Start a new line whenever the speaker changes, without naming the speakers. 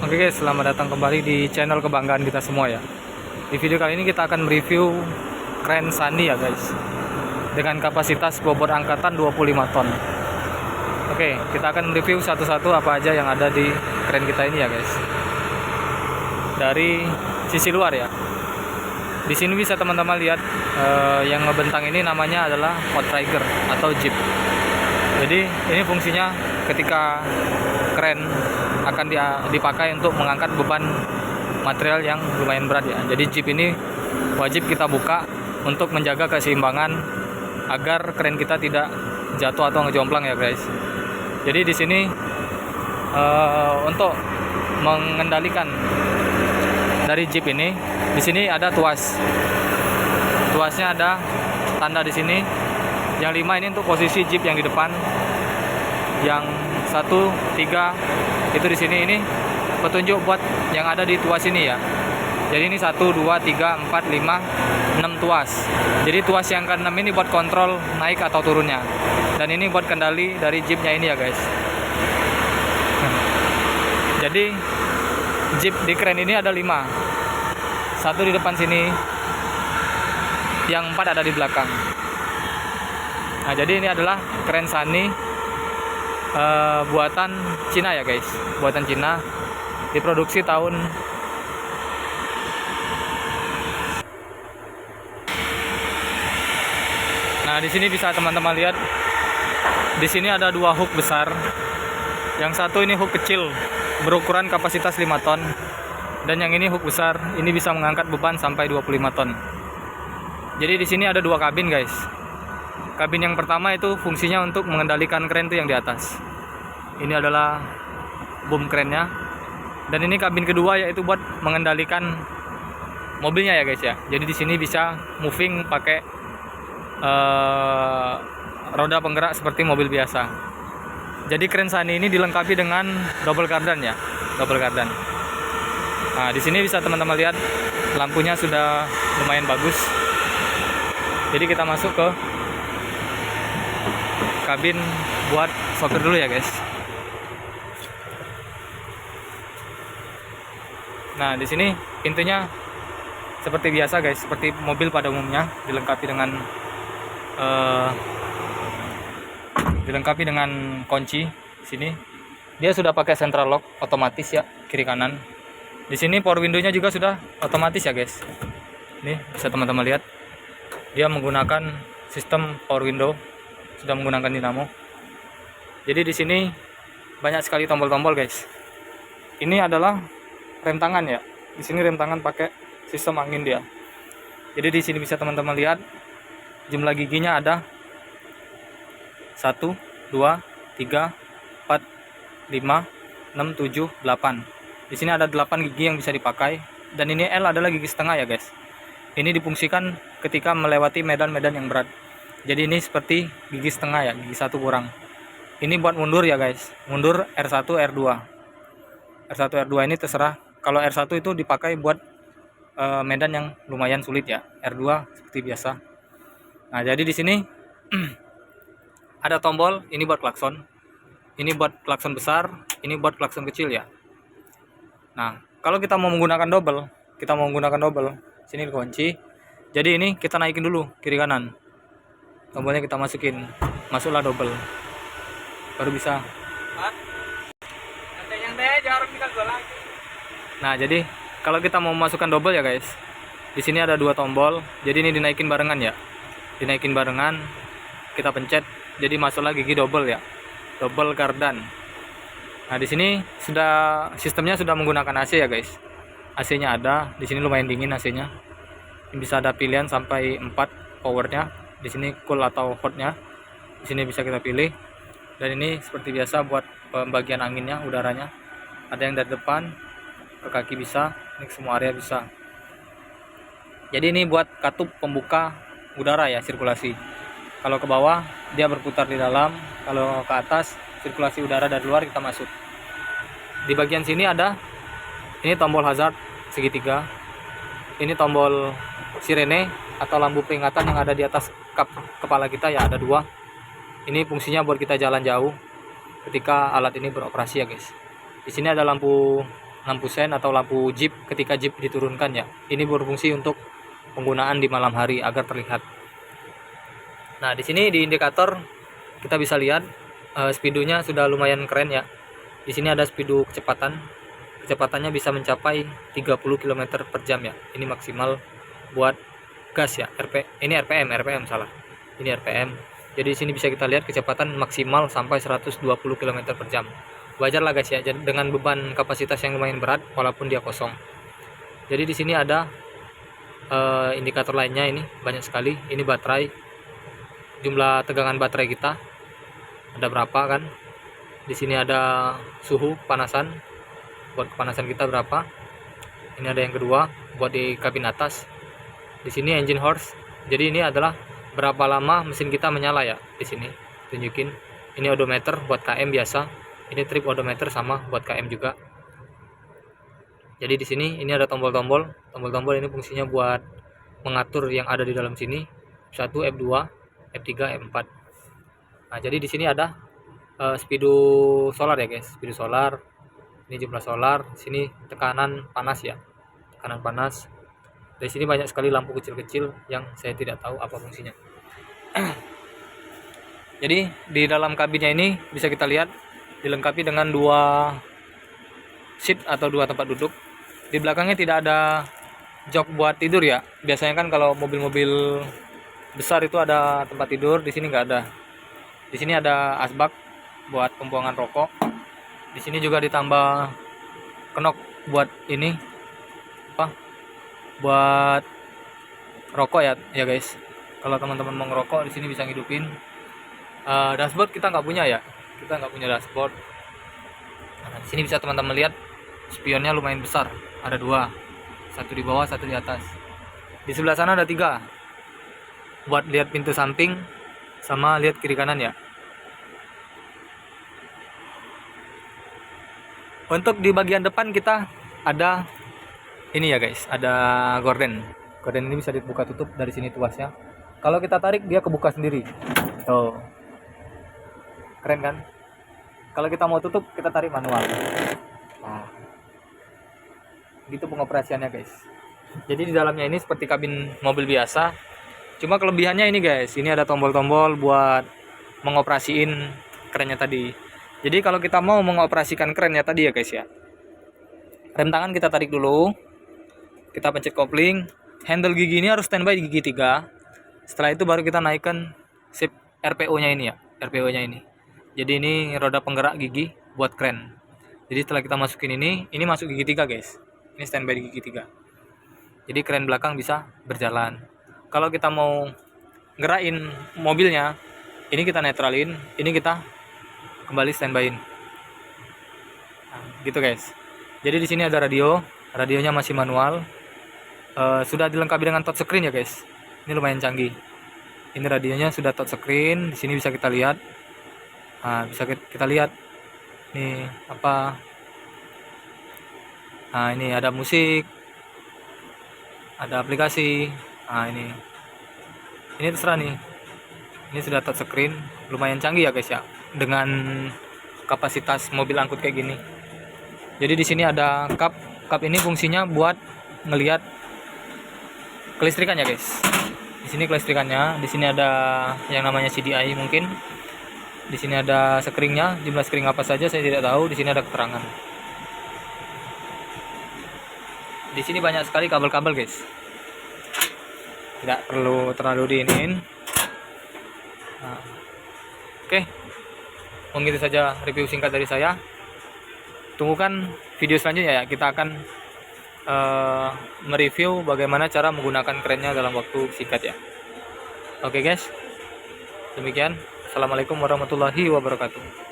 Oke guys, selamat datang kembali di channel kebanggaan kita semua ya. Di video kali ini kita akan mereview kren Sunny ya guys, dengan kapasitas bobot angkatan 25 ton. Oke, kita akan mereview satu-satu apa aja yang ada di kren kita ini ya guys. Dari sisi luar ya. Di sini bisa teman-teman lihat yang ngebentang ini namanya adalah outrigger atau jeep. Jadi ini fungsinya ketika kren akan dipakai untuk mengangkat beban material yang lumayan berat ya. Jadi jeep ini wajib kita buka untuk menjaga keseimbangan agar kren kita tidak jatuh atau ngejomplang ya guys. Jadi di sini untuk mengendalikan dari jeep ini, di sini ada tuas. Tuasnya ada tanda di sini. Yang 5 ini untuk posisi jeep yang di depan. Yang 1, 3 itu di sini, ini petunjuk buat yang ada di tuas ini ya. Jadi ini 1, 2, 3, 4, 5, 6 tuas. Jadi tuas yang ke-6 ini buat kontrol naik atau turunnya. Dan ini buat kendali dari jeepnya ini ya guys. Jadi jeep di kren ini ada 5. 1 di depan sini, yang 4 ada di belakang. Nah jadi ini adalah kren Sunny buatan Cina ya guys, buatan Cina, diproduksi tahun Nah di sini bisa teman-teman lihat, di sini ada 2 hook besar. Yang satu ini hook kecil berukuran kapasitas 5 ton, dan yang ini hook besar, ini bisa mengangkat beban sampai 25 ton. Jadi di sini ada 2 kabin guys. Kabin yang pertama itu fungsinya untuk mengendalikan kren itu yang di atas. Ini adalah boom krennya. Dan ini kabin kedua yaitu buat mengendalikan mobilnya ya guys ya. Jadi di sini bisa moving pakai roda penggerak seperti mobil biasa. Jadi kren Sunny ini dilengkapi dengan double gardan ya, double gardan. Nah, di sini bisa teman-teman lihat lampunya sudah lumayan bagus. Jadi kita masuk ke kabin buat sopir dulu ya guys. Nah, di sini pintunya seperti biasa guys, seperti mobil pada umumnya, dilengkapi dengan kunci. Di sini dia sudah pakai central lock otomatis ya, kiri kanan. Di sini power window-nya juga sudah otomatis ya guys. Ini bisa teman-teman lihat. Dia menggunakan sistem power window, sudah menggunakan dinamo. Jadi di sini banyak sekali tombol-tombol guys. Ini adalah rem tangan ya. Di sini rem tangan pakai sistem angin dia. Jadi di sini bisa teman-teman lihat jumlah giginya ada 1, 2, 3, 4, 5, 6, 7, 8. Di sini ada 8 gigi yang bisa dipakai, dan ini L adalah gigi setengah ya guys. Ini difungsikan ketika melewati medan-medan yang berat. Jadi ini seperti gigi setengah ya, gigi 1 kurang. Ini buat mundur ya guys, mundur R1, R2. R1, R2 ini terserah. Kalau R1 itu dipakai buat medan yang lumayan sulit ya. R2 seperti biasa. Nah jadi di sini ada tombol, ini buat klakson. Ini buat klakson besar, ini buat klakson kecil ya. Nah, kalau kita mau menggunakan double, sini kunci. Jadi ini kita naikin dulu kiri kanan. Tombolnya kita masukin, masuklah double. Baru bisa. Nah, jadi kalau kita mau masukkan double ya guys, di sini ada 2 tombol. Jadi ini dinaikin barengan ya. Dinaikin barengan, kita pencet, jadi masuklah gigi double ya. Double gardan. Nah, di sini sistemnya sudah menggunakan AC ya guys. AC-nya ada, di sini lumayan dingin AC-nya. Bisa ada pilihan sampai 4 powernya. Di sini cool atau hotnya. Di sini bisa kita pilih. Dan ini seperti biasa buat pembagian anginnya, udaranya. Ada yang dari depan ke kaki bisa, ini semua area bisa. Jadi ini buat katup pembuka udara ya, sirkulasi. Kalau ke bawah dia berputar di dalam, kalau ke atas sirkulasi udara dari luar kita masuk. Di bagian sini ada ini tombol hazard segitiga. Ini tombol sirene atau lampu peringatan yang ada di atas kepala kita ya, ada 2. Ini fungsinya buat kita jalan jauh ketika alat ini beroperasi ya guys. Di sini ada lampu lampu sen atau lampu jeep ketika jeep diturunkan ya. Ini berfungsi untuk penggunaan di malam hari agar terlihat. Nah, di sini di indikator kita bisa lihat speedonya sudah lumayan keren ya. Di sini ada speedo kecepatan. Kecepatannya bisa mencapai 30 km per jam ya. Ini maksimal buat gas ya. Ini RPM salah. Ini RPM. Jadi di sini bisa kita lihat kecepatan maksimal sampai 120 km per jam. Wajar lah guys ya, dengan beban kapasitas yang lumayan berat walaupun dia kosong. Jadi di sini ada indikator lainnya, ini banyak sekali. Ini baterai, jumlah tegangan baterai kita ada berapa kan. Di sini ada suhu kepanasan, buat kepanasan kita berapa. Ini ada yang kedua buat di kabin atas. Di sini engine horse, jadi ini adalah berapa lama mesin kita menyala ya. Di sini tunjukin. Ini odometer buat KM biasa. Ini trip odometer sama buat KM juga. Jadi di sini ini ada tombol-tombol. Tombol-tombol ini fungsinya buat mengatur yang ada di dalam sini. F1, F2, F3, F4. Nah, jadi di sini ada speedo solar ya guys. Speedo solar. Ini jumlah solar. Sini tekanan panas ya. Tekanan panas. Di sini banyak sekali lampu kecil-kecil yang saya tidak tahu apa fungsinya. Jadi di dalam kabinnya ini bisa kita lihat dilengkapi dengan 2 seat atau 2 tempat duduk. Di belakangnya tidak ada jok buat tidur ya. Biasanya kan kalau mobil-mobil besar itu ada tempat tidur, di sini nggak ada. Di sini ada asbak buat pembuangan rokok. Di sini juga ditambah kenok buat ini apa? Buat rokok ya guys. Kalau teman-teman mau ngerokok di sini bisa ngidupin. Dashboard kita nggak punya ya. Kita nggak punya dashboard. Nah, di sini bisa teman-teman lihat spionnya lumayan besar, ada 2, satu di bawah, satu di atas. Di sebelah sana ada 3 buat lihat pintu samping sama lihat kiri kanan ya. Untuk di bagian depan kita ada ini ya guys, ada gorden. Gorden ini bisa dibuka tutup, dari sini tuasnya. Kalau kita tarik dia kebuka sendiri. Tuh. Keren kan? Kalau kita mau tutup kita tarik manual. Nah, gitu pengoperasiannya guys. Jadi di dalamnya ini seperti kabin mobil biasa. Cuma kelebihannya ini guys, ini ada tombol-tombol buat mengoperasiin kerennya tadi. Jadi kalau kita mau mengoperasikan kerennya tadi ya guys ya, rem tangan kita tarik dulu, kita pencet kopling, handle gigi ini harus standby di gigi 3. Setelah itu baru kita naikkan sip RPO-nya ini ya, RPO-nya ini. Jadi ini roda penggerak gigi buat kren. Jadi setelah kita masukin ini masuk gigi 3 guys. Ini standby di gigi 3. Jadi kren belakang bisa berjalan. Kalau kita mau gerakin mobilnya, ini kita netralin, ini kita kembali standbyin. Nah, gitu guys. Jadi di sini ada radio, radionya masih manual. Sudah dilengkapi dengan touchscreen ya guys. Ini lumayan canggih. Ini radionya sudah touchscreen. Di sini bisa kita lihat. Nah, bisa kita lihat nih apa. Nah, ini ada musik, ada aplikasi. Nah, ini terserah nih. Ini sudah touchscreen, lumayan canggih ya guys ya, dengan kapasitas mobil angkut kayak gini. Jadi di sini ada cup ini fungsinya buat ngelihat kelistrikan ya guys. Di sini kelistrikannya, di sini ada yang namanya CDI mungkin. Di sini ada skringnya, jumlah skring apa saja saya tidak tahu. Di sini ada keterangan. Di sini banyak sekali kabel-kabel guys. Tidak perlu terlalu diinin. Nah, oke. Mungkin itu saja review singkat dari saya. Tunggukan video selanjutnya ya. Kita akan mereview bagaimana cara menggunakan kerennya dalam waktu singkat ya. Oke guys. Demikian. Assalamualaikum warahmatullahi wabarakatuh.